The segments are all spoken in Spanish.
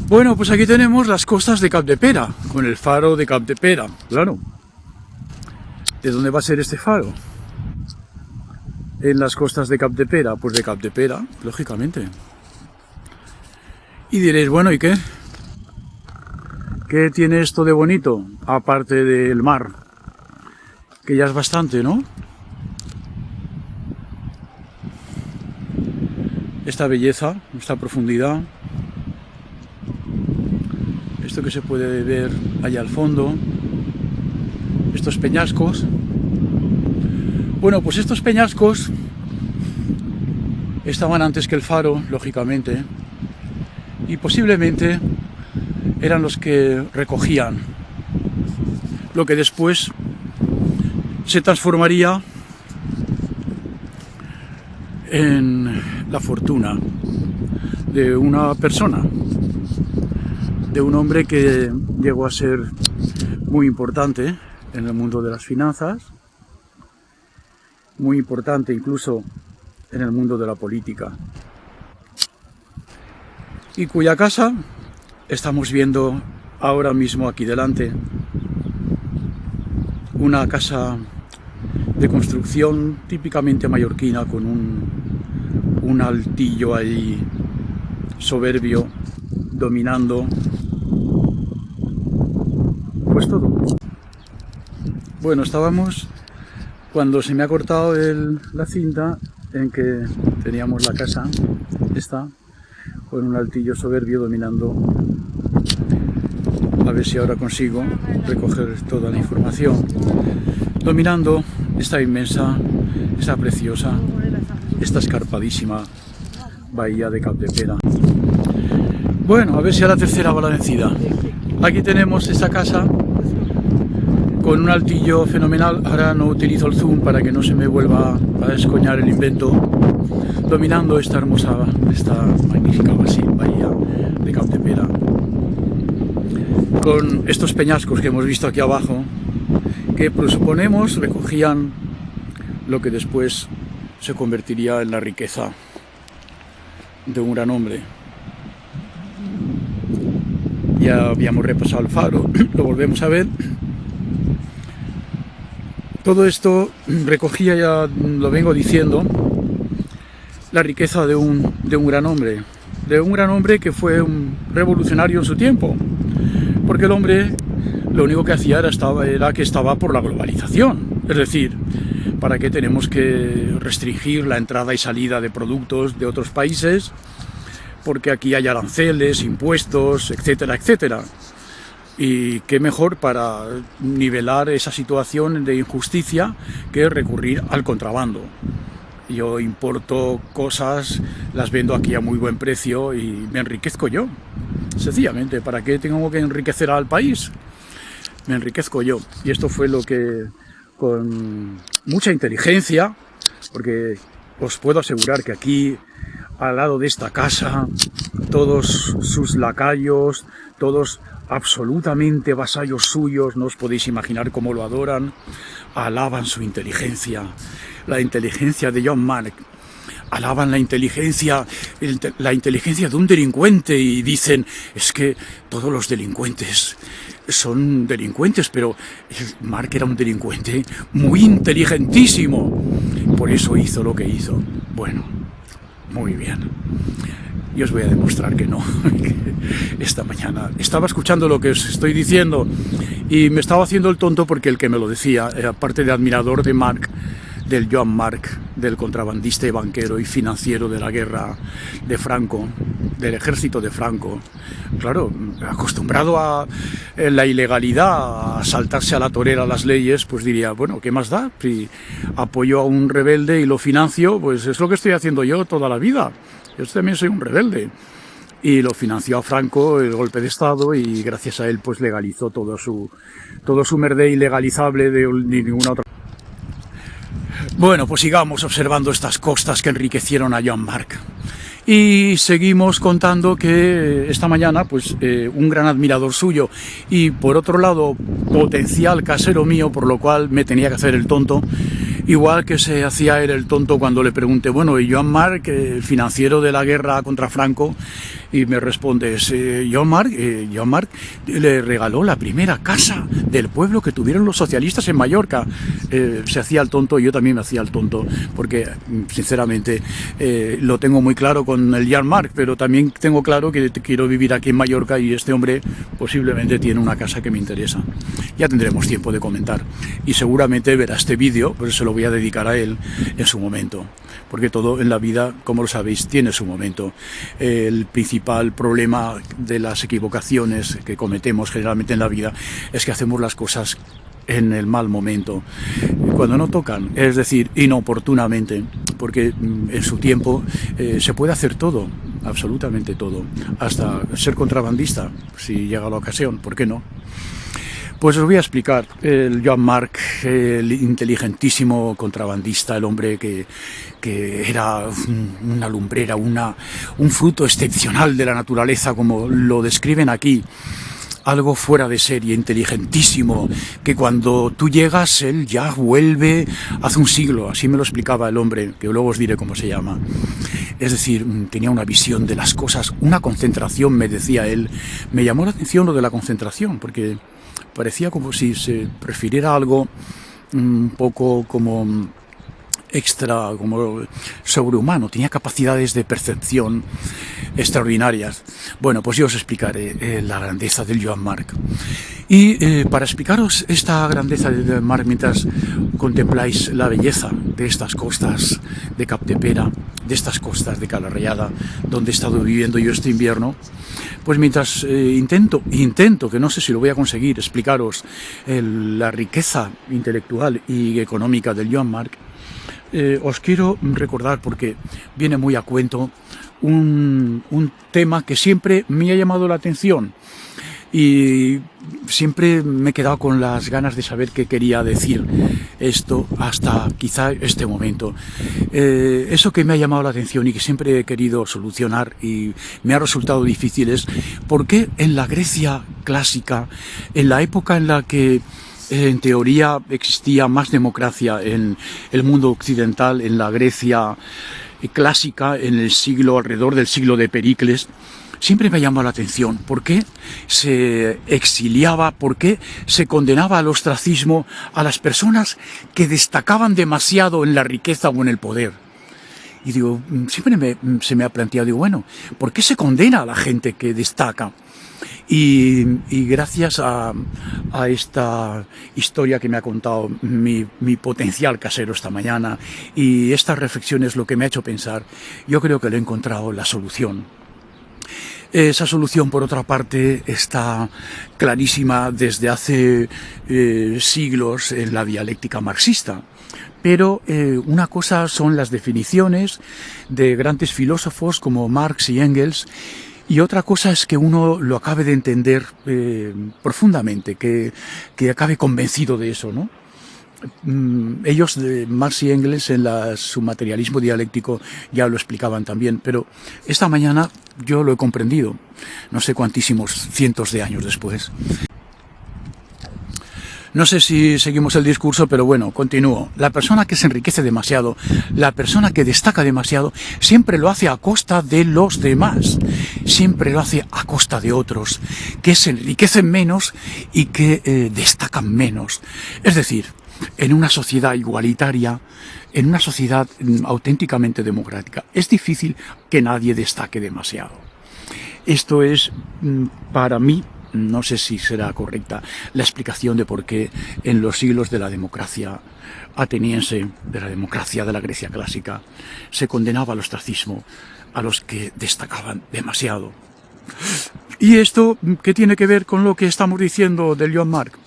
Bueno, pues aquí tenemos las costas de Capdepera, con el faro de Capdepera, claro. ¿De dónde va a ser este faro? En las costas de Capdepera, pues de Capdepera, lógicamente. Y diréis, bueno, ¿y qué? ¿Qué tiene esto de bonito? Aparte del mar, que ya es bastante, ¿no? Esta belleza, esta profundidad, esto que se puede ver allá al fondo, estos peñascos. Bueno, pues estos peñascos estaban antes que el faro, lógicamente, y posiblemente eran los que recogían lo que después se transformaría en la fortuna de una persona, de un hombre que llegó a ser muy importante en el mundo de las finanzas, muy importante incluso en el mundo de la política, y cuya casa estamos viendo ahora mismo aquí delante, una casa de construcción típicamente mallorquina con un altillo ahí soberbio dominando pues todo. Bueno, estábamos cuando se me ha cortado la cinta en que teníamos la casa esta con un altillo soberbio dominando. A ver si ahora consigo recoger toda la información. Dominando esta inmensa, esta preciosa, esta escarpadísima bahía de Capdepera. Bueno, a ver si a la tercera va la vencida. Aquí tenemos esta casa con un altillo fenomenal. Ahora no utilizo el zoom para que no se me vuelva a descoñar el invento. Dominando esta hermosa, esta magnífica bahía de Capdepera. Con estos peñascos que hemos visto aquí abajo, que presuponemos recogían lo que después se convertiría en la riqueza de un gran hombre. Ya habíamos repasado el faro, lo volvemos a ver. Todo esto recogía, ya lo vengo diciendo, la riqueza de un gran hombre que fue un revolucionario en su tiempo, porque el hombre lo único que hacía era que estaba por la globalización, es decir, ¿para qué tenemos que restringir la entrada y salida de productos de otros países? Porque aquí hay aranceles, impuestos, etcétera, etcétera. Y qué mejor para nivelar esa situación de injusticia que recurrir al contrabando. Yo importo cosas, las vendo aquí a muy buen precio y me enriquezco yo. Sencillamente, ¿para qué tengo que enriquecer al país? Me enriquezco yo. Y esto fue lo que, con mucha inteligencia, porque os puedo asegurar que aquí, al lado de esta casa, todos sus lacayos, todos absolutamente vasallos suyos, no os podéis imaginar cómo lo adoran, alaban su inteligencia, la inteligencia de John Mark, alaban la inteligencia de un delincuente y dicen, es que todos los delincuentes son delincuentes, pero Mark era un delincuente muy inteligentísimo, por eso hizo lo que hizo. Bueno, muy bien. Y os voy a demostrar que no. Esta mañana estaba escuchando lo que os estoy diciendo y me estaba haciendo el tonto porque el que me lo decía, aparte de admirador de Mark, del Joan Marc, del contrabandista y banquero y financiero de la guerra de Franco, del ejército de Franco, claro, acostumbrado a la ilegalidad, a saltarse a la torera las leyes, pues diría, bueno, ¿qué más da? Si apoyo a un rebelde y lo financio, pues es lo que estoy haciendo yo toda la vida. Yo también soy un rebelde. Y lo financió a Franco el golpe de Estado y gracias a él pues legalizó todo su merdé ilegalizable de ninguna otra. Bueno, pues sigamos observando estas costas que enriquecieron a Joan Marc. Y seguimos contando que esta mañana, pues, un gran admirador suyo y, por otro lado, potencial casero mío, por lo cual me tenía que hacer el tonto, igual que se hacía él el tonto cuando le pregunté, bueno, y Joan Marc, el financiero de la guerra contra Franco, Y me respondes, Joan Marc le regaló la primera casa del pueblo que tuvieron los socialistas en Mallorca. Se hacía el tonto, y yo también me hacía el tonto, porque sinceramente lo tengo muy claro con el Joan Marc, pero también tengo claro que quiero vivir aquí en Mallorca y este hombre posiblemente tiene una casa que me interesa. Ya tendremos tiempo de comentar y seguramente verá este vídeo, pues se lo voy a dedicar a él en su momento, porque todo en la vida, como lo sabéis, tiene su momento. El principal problema de las equivocaciones que cometemos generalmente en la vida es que hacemos las cosas en el mal momento, cuando no tocan, es decir, inoportunamente, porque en su tiempo se puede hacer todo, absolutamente todo, hasta ser contrabandista, si llega la ocasión, ¿por qué no? Pues os voy a explicar. El Joan Marc, el inteligentísimo contrabandista, el hombre que era una lumbrera, un fruto excepcional de la naturaleza, como lo describen aquí. Algo fuera de serie, inteligentísimo, que cuando tú llegas, él ya vuelve hace un siglo. Así me lo explicaba el hombre, que luego os diré cómo se llama. Es decir, tenía una visión de las cosas, una concentración, me decía él. Me llamó la atención lo de la concentración, porque parecía como si se prefiriera algo un poco como extra, como sobrehumano, tenía capacidades de percepción extraordinarias. Bueno, pues yo os explicaré la grandeza del Joan Marc. Y para explicaros esta grandeza del Joan Marc, mientras contempláis la belleza de estas costas de Capdepera, de estas costas de Cala Rallada, donde he estado viviendo yo este invierno, pues mientras intento, que no sé si lo voy a conseguir, explicaros la riqueza intelectual y económica del Joan Marc, os quiero recordar, porque viene muy a cuento, un tema que siempre me ha llamado la atención y siempre me he quedado con las ganas de saber qué quería decir esto hasta quizá este momento. Eso que me ha llamado la atención y que siempre he querido solucionar y me ha resultado difícil es por qué en la Grecia clásica, en la época en la que en teoría existía más democracia en el mundo occidental, en la Grecia clásica, en el siglo, alrededor del siglo de Pericles, siempre me ha llamado la atención por qué se exiliaba, por qué se condenaba al ostracismo a las personas que destacaban demasiado en la riqueza o en el poder. Y digo, siempre se me ha planteado, digo, bueno, ¿por qué se condena a la gente que destaca? Y gracias a esta historia que me ha contado mi potencial casero esta mañana y estas reflexiones, lo que me ha hecho pensar, yo creo que le he encontrado la solución. Esa solución, por otra parte, está clarísima desde hace siglos en la dialéctica marxista. Pero una cosa son las definiciones de grandes filósofos como Marx y Engels, y otra cosa es que uno lo acabe de entender profundamente, que acabe convencido de eso, ¿no? Ellos, Marx y Engels, en su materialismo dialéctico ya lo explicaban también, pero esta mañana yo lo he comprendido, no sé cuantísimos cientos de años después. No sé si seguimos el discurso, pero bueno, continúo. La persona que se enriquece demasiado, la persona que destaca demasiado, siempre lo hace a costa de los demás. Siempre lo hace a costa de otros, que se enriquecen menos y que destacan menos. Es decir, en una sociedad igualitaria, en una sociedad auténticamente democrática, es difícil que nadie destaque demasiado. Esto es, para mí, no sé si será correcta la explicación de por qué en los siglos de la democracia ateniense, de la democracia de la Grecia clásica, se condenaba al ostracismo a los que destacaban demasiado. ¿Y esto qué tiene que ver con lo que estamos diciendo del Joan Marc?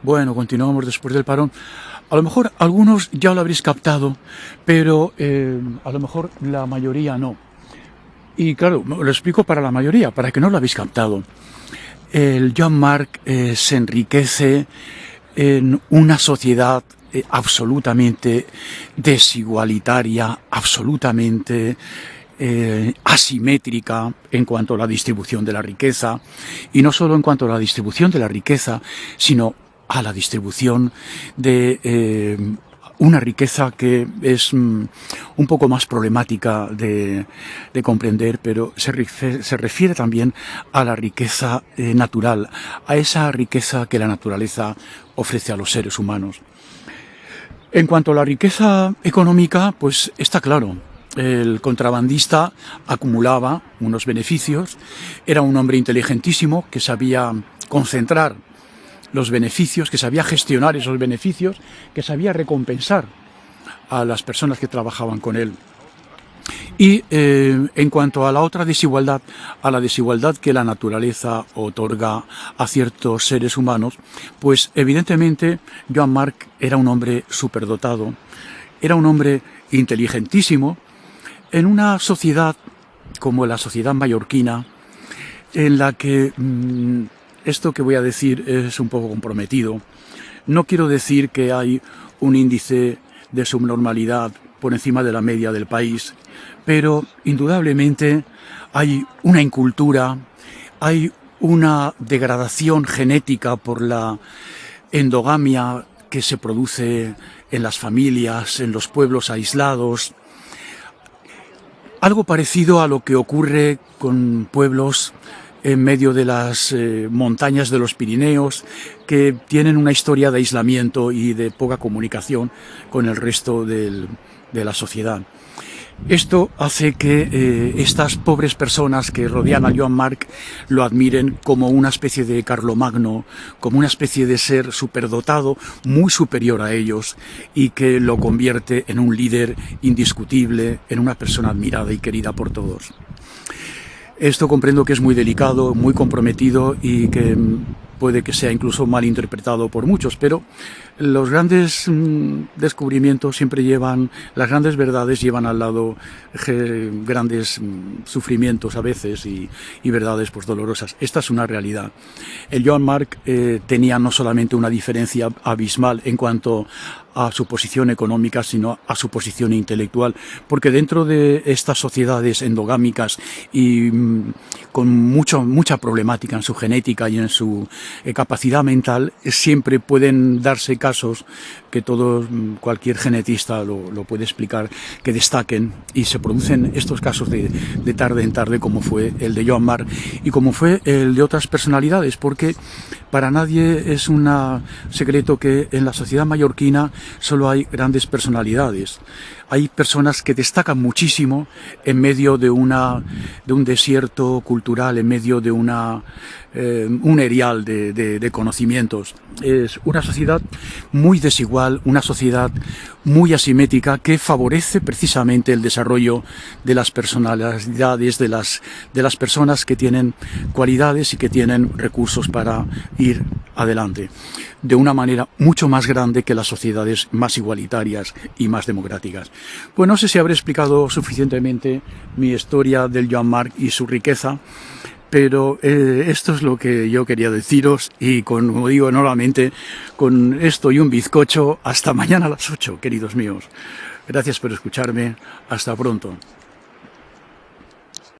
Bueno, continuamos después del parón. A lo mejor algunos ya lo habréis captado, pero a lo mejor la mayoría no. Y claro, lo explico para la mayoría, para que no lo habéis captado. El Joan Marc se enriquece en una sociedad absolutamente desigualitaria, absolutamente asimétrica en cuanto a la distribución de la riqueza, y no solo en cuanto a la distribución de la riqueza, sino a la distribución de una riqueza que es un poco más problemática de comprender, pero se refiere también a la riqueza natural, a esa riqueza que la naturaleza ofrece a los seres humanos. En cuanto a la riqueza económica, pues está claro. El contrabandista acumulaba unos beneficios, era un hombre inteligentísimo que sabía concentrar los beneficios, que sabía gestionar esos beneficios, que sabía recompensar a las personas que trabajaban con él. Y en cuanto a la otra desigualdad, a la desigualdad que la naturaleza otorga a ciertos seres humanos, pues evidentemente Joan Marc era un hombre superdotado, era un hombre inteligentísimo, en una sociedad como la sociedad mallorquina, en la que esto que voy a decir es un poco comprometido. No quiero decir que hay un índice de subnormalidad por encima de la media del país, pero indudablemente hay una incultura, hay una degradación genética por la endogamia que se produce en las familias, en los pueblos aislados. Algo parecido a lo que ocurre con pueblos en medio de las montañas de los Pirineos, que tienen una historia de aislamiento y de poca comunicación con el resto de la sociedad. Esto hace que estas pobres personas que rodean a Joan Marc lo admiren como una especie de Carlomagno, como una especie de ser superdotado, muy superior a ellos, y que lo convierte en un líder indiscutible, en una persona admirada y querida por todos. Esto comprendo que es muy delicado, muy comprometido y que puede que sea incluso mal interpretado por muchos, pero los grandes descubrimientos siempre llevan, las grandes verdades llevan al lado grandes sufrimientos a veces y verdades pues dolorosas. Esta es una realidad. El Joan Marc tenía no solamente una diferencia abismal en cuanto a su posición económica, sino a su posición intelectual, porque dentro de estas sociedades endogámicas y con mucha problemática en su genética y en su capacidad mental, siempre pueden darse casos que cualquier genetista lo puede explicar, que destaquen, y se producen estos casos de tarde en tarde, como fue el de Joan Marc y como fue el de otras personalidades, porque para nadie es un secreto que en la sociedad mallorquina solo hay grandes personalidades. Hay personas que destacan muchísimo en medio de un desierto cultural, en medio de un erial de conocimientos. Es una sociedad muy desigual, una sociedad muy asimétrica que favorece precisamente el desarrollo de las personalidades, de las personas que tienen cualidades y que tienen recursos para ir adelante, de una manera mucho más grande que las sociedades más igualitarias y más democráticas. Pues no sé si habré explicado suficientemente mi historia del Joan Marc y su riqueza, pero esto es lo que yo quería deciros, y como digo nuevamente, con esto y un bizcocho, hasta mañana a las 8, queridos míos. Gracias por escucharme, hasta pronto.